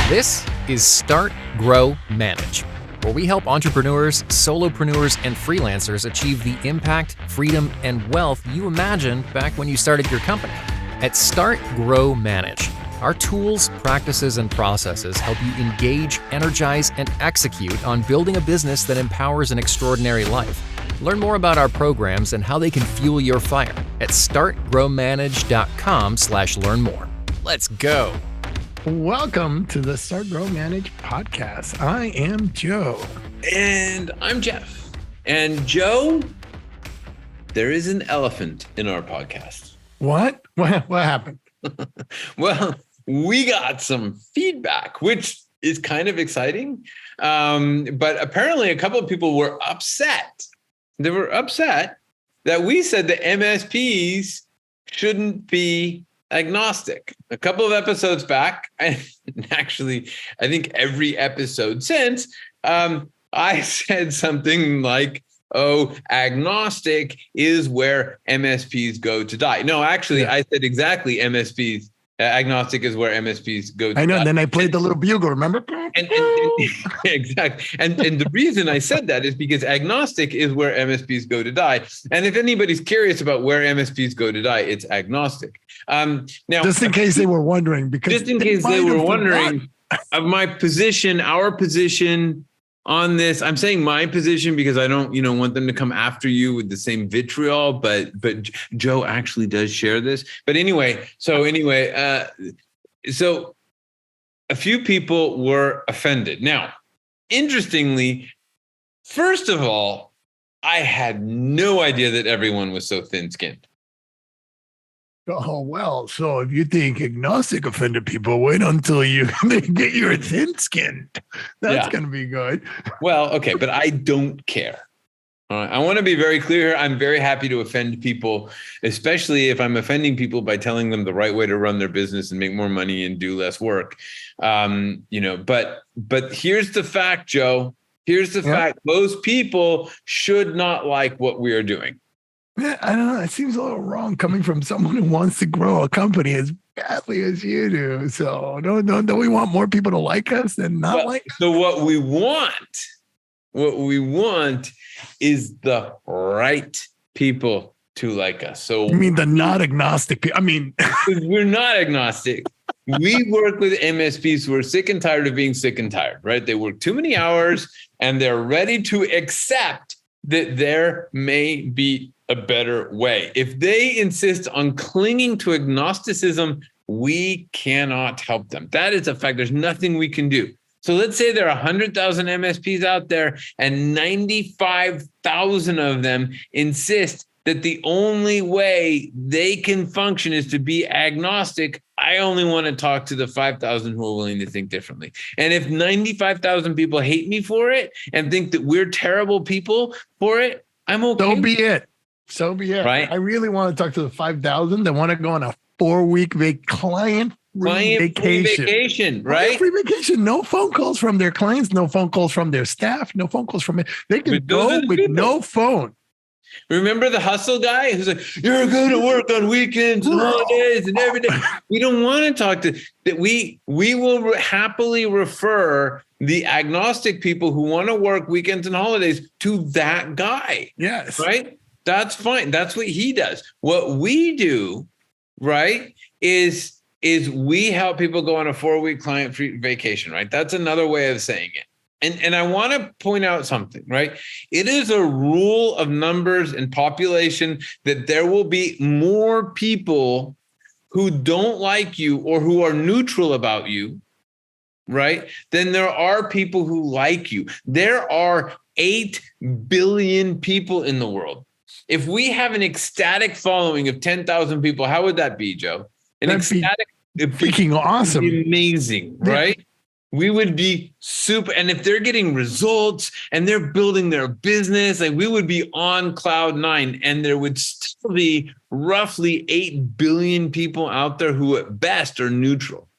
This is Start, Grow, Manage, where we help entrepreneurs, solopreneurs, and freelancers achieve the impact, freedom, and wealth you imagined back when you started your company. At Start, Grow, Manage, our tools, practices, and processes help you engage, energize, and execute on building a business that empowers an extraordinary life. Learn more about our programs and how they can fuel your fire at startgrowmanage.com/learn more. Let's go. Welcome to the Start, Grow, Manage podcast. I am Joe. And I'm Jeff. And Joe, there is an elephant in our podcast. What? What happened? Well, we got some feedback, which is kind of exciting. But apparently a couple of people were upset. They were upset that we said that MSPs shouldn't be agnostic. A couple of episodes back, and actually, I think every episode since, I said something like, agnostic is where MSPs go to die. No, actually, I said exactly MSPs. Agnostic is where MSPs go to die. I know, and then I played the little bugle, remember? And exactly. And the reason I said that is because agnostic is where MSPs go to die. And if anybody's curious about where MSPs go to die, it's agnostic. Now, just in case they were wondering, because just in case they were wondering of my position, our position on this. I'm saying my position because I don't, want them to come after you with the same vitriol, but Joe actually does share this. But anyway, so a few people were offended. Now, interestingly, first of all, I had no idea that everyone was so thin-skinned. Oh, well, so if you think agnostic offended people, wait until you get your thin-skinned. That's going to be good. Well, okay, but I don't care. All right, I want to be very clear. I'm very happy to offend people, especially if I'm offending people by telling them the right way to run their business and make more money and do less work. But here's the fact, Joe. Here's the fact. Most people should not like what we are doing. I don't know. It seems a little wrong coming from someone who wants to grow a company as badly as you do. So don't we want more people to like us than not like us? So what we want is the right people to like us. So you mean the not agnostic people? I mean, we're not agnostic. We work with MSPs who are sick and tired of being sick and tired, right? They work too many hours and they're ready to accept that there may be a better way. If they insist on clinging to agnosticism, we cannot help them. That is a fact. There's nothing we can do. So let's say there are 100,000 MSPs out there and 95,000 of them insist that the only way they can function is to be agnostic. I only want to talk to the 5,000 who are willing to think differently. And if 95,000 people hate me for it and think that we're terrible people for it, I'm okay. So be it. Right? I really want to talk to the 5,000 that want to go on a 4-week client-free vacation. Right? Free vacation. No phone calls from their clients. No phone calls from their staff. No phone calls from it. They can go with no phone. Remember the hustle guy who's like, you're going to work on weekends and holidays and every day. We don't want to talk to that. We will happily refer the agnostic people who want to work weekends and holidays to that guy. Yes. Right? That's fine. That's what he does. What we do, right, is we help people go on a 4-week client-free vacation, right? That's another way of saying it. And I want to point out something, right? It is a rule of numbers and population that there will be more people who don't like you or who are neutral about you, right, than there are people who like you. There are 8 billion people in the world. If we have an ecstatic following of 10,000 people, how would that be, Joe? Freaking awesome. Amazing, right? We would be super. And if they're getting results and they're building their business, like we would be on cloud 9, and there would still be roughly 8 billion people out there who at best are neutral,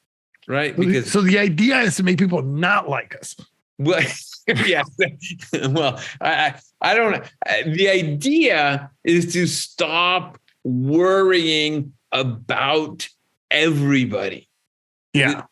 right? Because so the idea is to make people not like us. Well, yeah. Well, I don't know. The idea is to stop worrying about everybody. Yeah.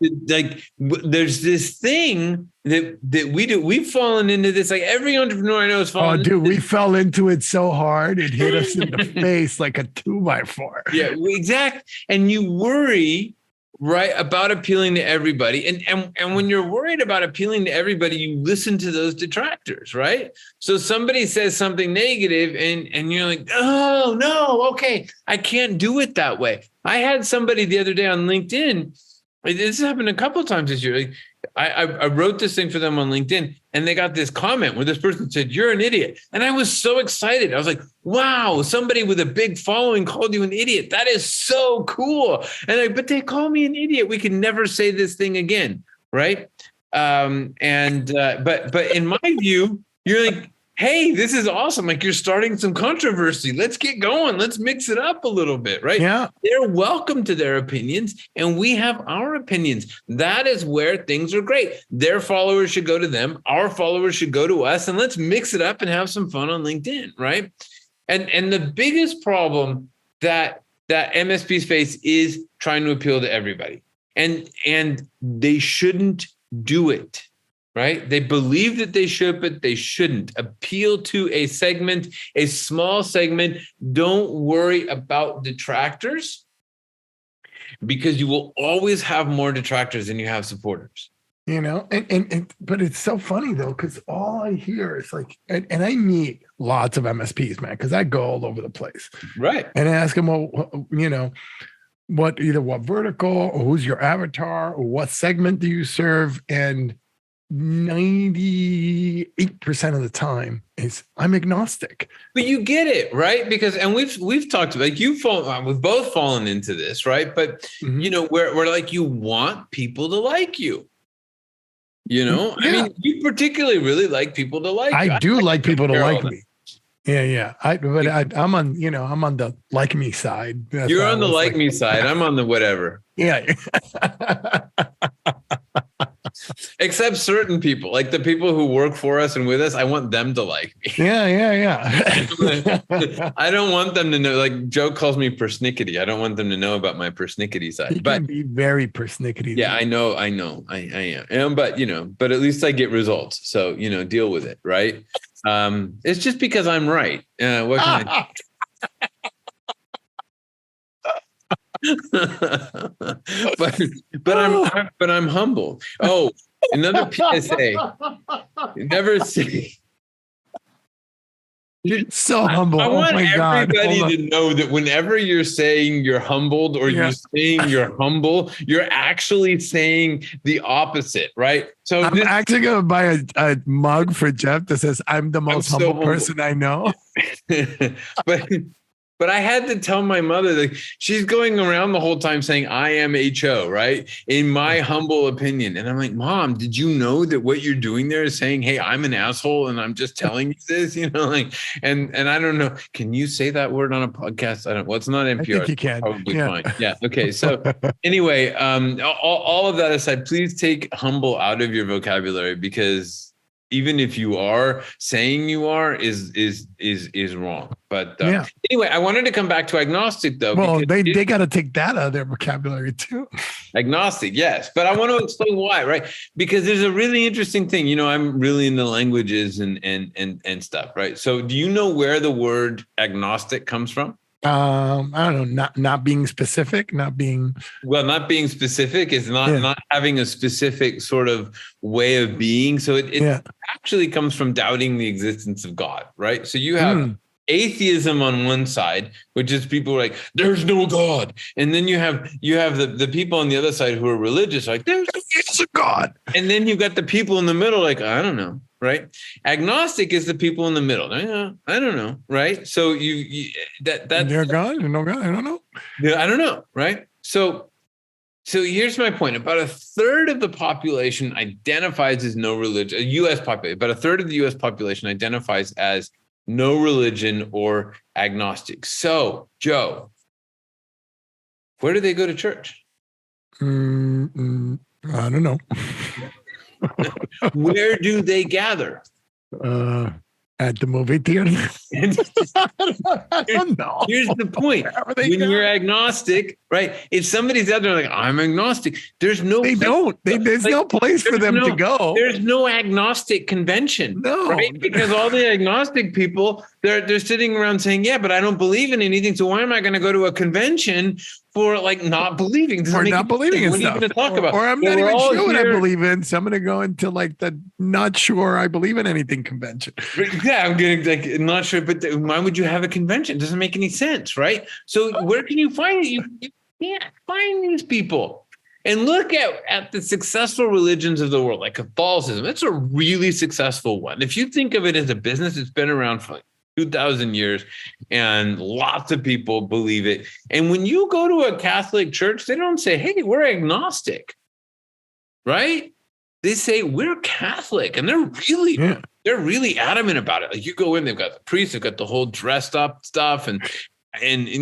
There's this thing that we do. We've fallen into this. Like every entrepreneur I know has fallen. Oh, dude, we fell into it so hard it hit us in the face like a 2x4. Yeah, exactly. And you worry, right, about appealing to everybody. And when you're worried about appealing to everybody, you listen to those detractors, right? So somebody says something negative, and you're like, oh no, okay, I can't do it that way. I had somebody the other day on LinkedIn. This happened a couple of times this year. Like, I wrote this thing for them on LinkedIn, and they got this comment where this person said, "You're an idiot." And I was so excited. I was like, wow, somebody with a big following called you an idiot. That is so cool. And but they call me an idiot. We can never say this thing again. Right. But in my view, you're like, hey, this is awesome. Like, you're starting some controversy. Let's get going. Let's mix it up a little bit, right? Yeah. They're welcome to their opinions, and we have our opinions. That is where things are great. Their followers should go to them. Our followers should go to us, and let's mix it up and have some fun on LinkedIn, right? And the biggest problem that MSPs face is trying to appeal to everybody. And they shouldn't do it. Right? They believe that they should, but they shouldn't. Appeal to a segment, a small segment. Don't worry about detractors, because you will always have more detractors than you have supporters. You know, but it's so funny though, because all I hear is like, and I meet lots of MSPs, man, because I go all over the place. Right. And I ask them, well, you know, what vertical, or who's your avatar, or what segment do you serve? And 98% of the time is I'm agnostic. But you get it, right? Because, and we've talked about, like, we've both fallen into this, right? But you know, we're like, you want people to like you. You know, yeah. I mean, you particularly really like people to like you. I do like people to like me. Yeah. I'm on the like me side. That's You're on the like me side. I'm on the whatever. Yeah. Except certain people, like the people who work for us and with us, I want them to like me. Yeah. I don't want them to know, like Joe calls me persnickety. I don't want them to know about my persnickety side. You can be very persnickety. Yeah, I know. I am. But, but at least I get results. So, deal with it. Right. It's just because I'm right. What can I do? but I'm humble. Oh, another PSA. Never say. So humble. I want everybody to know that whenever you're saying you're humbled, or you're saying you're humble, you're actually saying the opposite, right? So I'm actually going to buy a mug for Jeff that says, "I'm the most humble person I know." But I had to tell my mother that she's going around the whole time saying, "I am HO," right? In my humble opinion. And I'm like, Mom, did you know that what you're doing there is saying, "Hey, I'm an asshole and I'm just telling you this," and I don't know. Can you say that word on a podcast? It's not NPR. I think you can. Probably fine. Yeah. Okay. So anyway, all of that aside, please take humble out of your vocabulary, because even if you are saying you are is wrong. But anyway, I wanted to come back to agnostic though. Well, they got to take that out of their vocabulary too. Agnostic, yes. But I want to explain why, right? Because there's a really interesting thing. I'm really into languages and stuff, right? So do you know where the word agnostic comes from? I don't know, not being specific, not being specific is not having a specific sort of way of being. So it actually comes from doubting the existence of God, right? So you have atheism on one side, which is people are like, "There's no God," and then you have the people on the other side who are religious, like, "There's a God," and then you've got the people in the middle, like, "I don't know." Right. Agnostic is the people in the middle. I don't know. Right. So that's God, no God. I don't know. Yeah, I don't know. Right. So here's my point. About a third of the population identifies as no religion. U.S. population. About a third of the U.S. population identifies as no religion or agnostic. So, Joe, where do they go to church? I don't know. Where do they gather? at the movie theater. I don't know. Here's the point. When you're agnostic, right? If somebody's out there like, I'm agnostic, there's no They don't. There's no place for them to go. There's no agnostic convention. No. Right? Because all the agnostic people, they're sitting around saying, yeah, but I don't believe in anything. So why am I going to go to a convention for like not believing? Or not believing in stuff. What are you going to talk about? Or I'm not even sure what I believe in. So I'm going to go into like the not sure I believe in anything convention. Yeah, I'm getting like not sure, but why would you have a convention? It doesn't make any sense, right? So where can you find it? You can't find these people. And look at the successful religions of the world, like Catholicism. It's a really successful one. If you think of it as a business, it's been around for like 2,000 years, and lots of people believe it. And when you go to a Catholic church, they don't say, hey, we're agnostic, right? They say we're Catholic, and they're really adamant about it. Like you go in, they've got the priest, they've got the whole dressed up stuff, and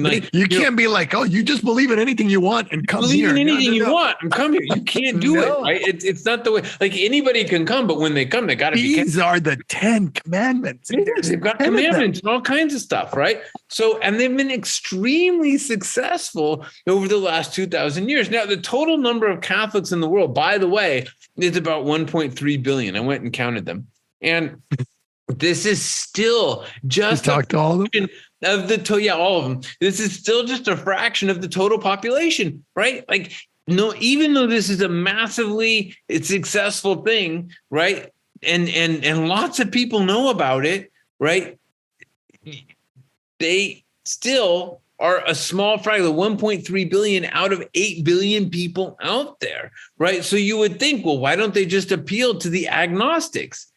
like you can't be like, oh, you just believe in anything you want and come here. Believe in anything you want and come here. You can't do it, right? It's not the way. Like anybody can come, but when they come, they got to be. These are the 10 commandments. They've got commandments and all kinds of stuff, right? So, and they've been extremely successful over the last 2,000 years. Now, the total number of Catholics in the world, by the way, is about 1.3 billion. I went and counted them, and this is still just talk to all of them. All of them. This is still just a fraction of the total population, right? Like, no, even though this is a massively successful thing, right? And lots of people know about it, right? They still are a small fraction, 1.3 billion out of 8 billion people out there, right? So you would think, well, why don't they just appeal to the agnostics?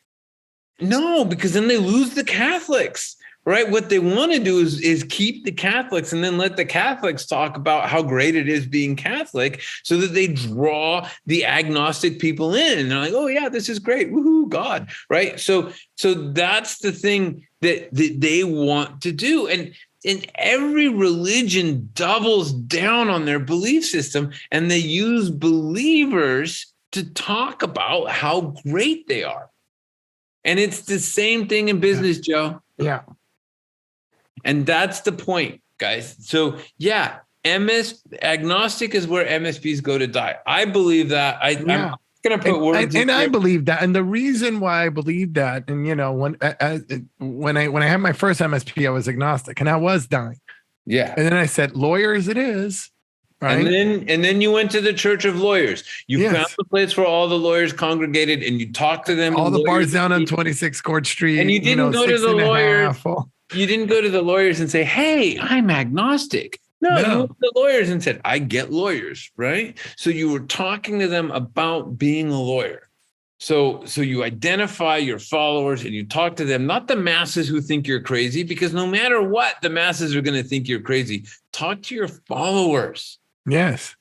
No, because then they lose the Catholics. Right. What they want to do is keep the Catholics and then let the Catholics talk about how great it is being Catholic so that they draw the agnostic people in. And they're like, oh, yeah, this is great. Woohoo, God. Right. So that's the thing that they want to do. And every religion doubles down on their belief system, and they use believers to talk about how great they are. And it's the same thing in business, Joe. Yeah. And that's the point, guys. So yeah, agnostic is where MSPs go to die. I believe that. I'm going to put words in. And I believe that. And the reason why I believe that, and when I had my first MSP, I was agnostic and I was dying. Yeah. And then I said, lawyers it is. Right. And then you went to the Church of Lawyers. You found the place where all the lawyers congregated, and you talked to them. All the bars down on 26 Court Street. And you didn't go to the lawyers. You didn't go to the lawyers and say, hey, I'm agnostic. No, you went to the lawyers and said, I get lawyers, right? So you were talking to them about being a lawyer. So you identify your followers and you talk to them, not the masses who think you're crazy, because no matter what, the masses are going to think you're crazy. Talk to your followers. Yes.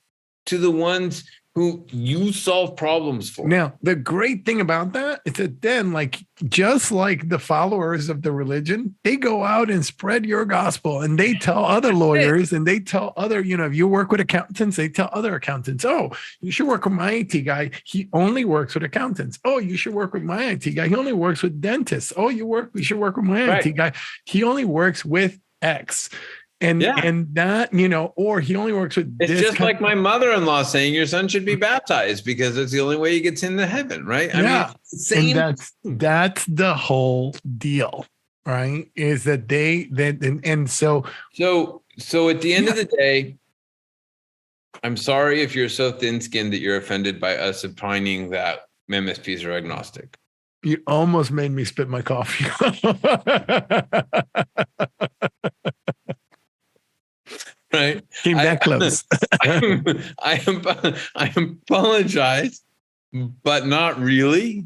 To the ones who you solve problems for. Now, the great thing about that is that then, like, just like the followers of the religion, they go out and spread your gospel, and they tell other lawyers, and they tell other, if you work with accountants, they tell other accountants, oh, you should work with my IT guy. He only works with accountants. Oh, you should work with my IT guy. He only works with dentists. Oh, you should work with my IT guy. He only works with X. And that, or he only works with it's just like my mother-in-law saying your son should be baptized because it's the only way he gets into heaven, right? I mean, same. And that's the whole deal, right? Is that so at the end of the day, I'm sorry if you're so thin-skinned that you're offended by us opining that MSPs are agnostic. You almost made me spit my coffee. Right. Came that close. I apologize, but not really,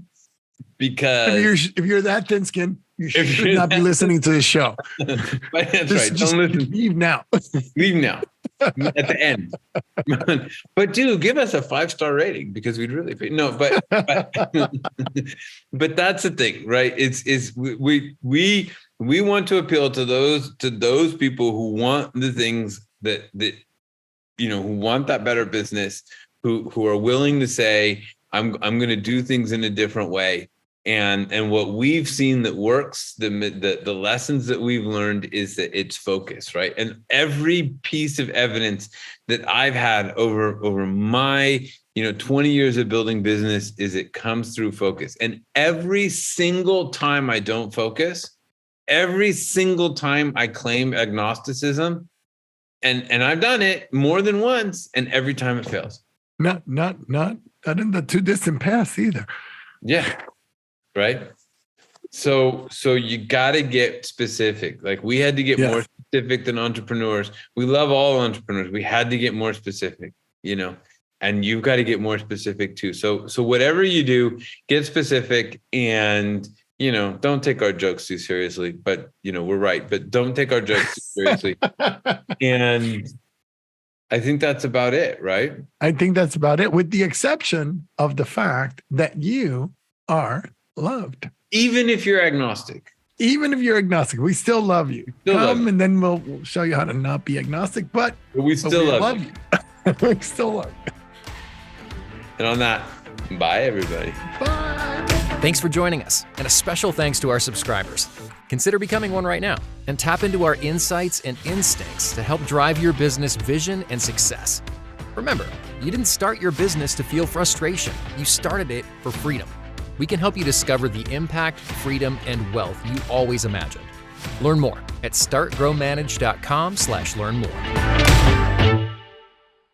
because if you're that thin skinned, you should not be listening to this show. That's right. Don't listen. Leave now. Leave now. At the end. But dude, give us a 5-star rating because we'd really but that's the thing, right? It's we want to appeal to those people who want the things that who want that better business, who are willing to say, I'm going to do things in a different way. And what we've seen that works, the lessons that we've learned is that it's focus, right? And every piece of evidence that I've had over my 20 years of building business is it comes through focus. And every single time I don't focus, every single time I claim agnosticism, and I've done it more than once, and every time it fails. Not in the too distant past either. Yeah. Right. So you got to get specific. Like we had to get more specific than entrepreneurs. We love all entrepreneurs. We had to get more specific, and you've got to get more specific too. So whatever you do, get specific, and, don't take our jokes too seriously, but we're right, but don't take our jokes too seriously. And I think that's about it, right? I think that's about it, with the exception of the fact that you are loved. Even if you're agnostic. Even if you're agnostic, we still love you. Come and then we'll show you how to not be agnostic, but we still love you. We still love you. And on that, bye everybody. Bye. Thanks for joining us, and a special thanks to our subscribers. Consider becoming one right now and tap into our insights and instincts to help drive your business vision and success. Remember, you didn't start your business to feel frustration. You started it for freedom. We can help you discover the impact, freedom, and wealth you always imagined. Learn more at startgrowmanage.com/learn more.